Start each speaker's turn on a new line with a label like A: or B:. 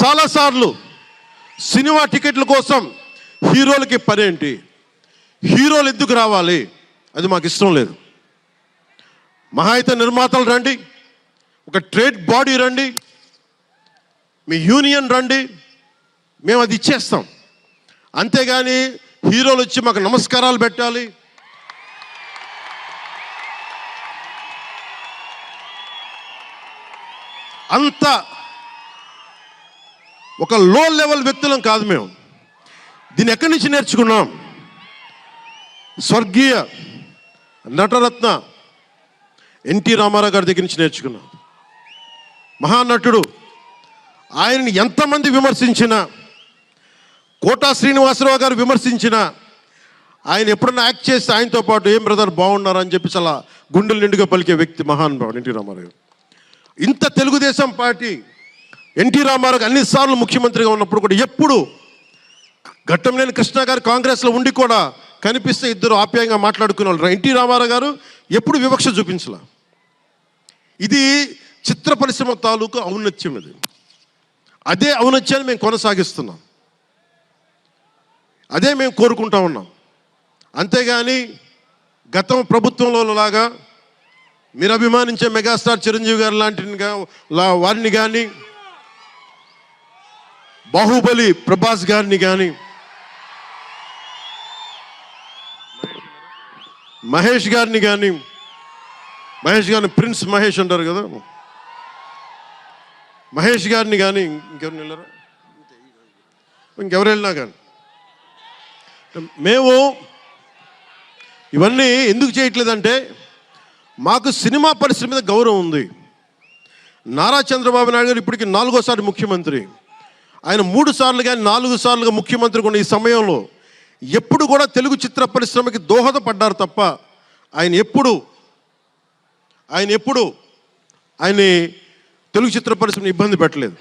A: చాలాసార్లు సినిమా టికెట్ల కోసం హీరోలకి పనేంటి, హీరోలు ఎందుకు రావాలి, అది మాకు ఇష్టం లేదు. మహా అయితే నిర్మాతలు రండి, ఒక ట్రేడ్ బాడీ రండి, మీ యూనియన్ రండి, మేము అది ఇచ్చేస్తాం. అంతేగాని హీరోలు వచ్చి మాకు నమస్కారాలు పెట్టాలి, అంత ఒక లో లెవెల్ వ్యక్తులం కాదు మేము. దీన్ని ఎక్కడి నుంచి నేర్చుకున్నాం? స్వర్గీయ నటరత్న ఎన్టీ రామారావు గారి దగ్గర నుంచి నేర్చుకున్నాం. మహానటుడు, ఆయన్ని ఎంతమంది విమర్శించినా, కోటా శ్రీనివాసరావు గారు విమర్శించినా, ఆయన ఎప్పుడన్నా యాక్ట్ చేస్తే ఆయనతో పాటు ఏం బ్రదర్ బాగున్నారు అని చెప్పి చాలా గుండెలు నిండుగా పలికే వ్యక్తి మహానుభావుడు ఎన్టీ రామారావు. ఇంత తెలుగుదేశం పార్టీ ఎన్టీ రామారావు అన్నిసార్లు ముఖ్యమంత్రిగా ఉన్నప్పుడు కూడా ఎప్పుడు ఘట్టంనేని కృష్ణ గారు కాంగ్రెస్లో ఉండి కూడా కనిపిస్తే ఇద్దరు ఆప్యాయంగా మాట్లాడుకునే వాళ్ళు. ఎన్టీ రామారావు గారు ఎప్పుడు వివక్ష చూపించలే. ఇది చిత్ర పరిశ్రమ తాలూకు ఔన్నత్యం. ఇది అదే ఔన్నత్యాన్ని మేము కొనసాగిస్తున్నాం, అదే మేము కోరుకుంటా ఉన్నాం. అంతేగాని గతం ప్రభుత్వంలో లాగా మీరు అభిమానించే మెగాస్టార్ చిరంజీవి గారు లాంటి వారిని కానీ, బాహుబలి ప్రభాస్ గారిని కానీ, మహేష్ గారిని ప్రిన్స్ మహేష్ అంటారు కదా, మహేష్ గారిని కానీ, ఇంకెవరిని వెళ్ళారా, ఇంకెవరు వెళ్ళినా కానీ మేము ఇవన్నీ ఎందుకు చేయట్లేదంటే మాకు సినిమా పరిశ్రమ మీద గౌరవం ఉంది. నారా చంద్రబాబు నాయుడు గారు ఇప్పటికి 4వ ముఖ్యమంత్రి. ఆయన 3 సార్లు కానీ 4 సార్లుగా ముఖ్యమంత్రి ఉన్న ఈ సమయంలో ఎప్పుడు కూడా తెలుగు చిత్ర పరిశ్రమకి దోహదపడ్డారు తప్ప ఆయన ఎప్పుడు తెలుగు చిత్ర పరిశ్రమని ఇబ్బంది పెట్టలేదు.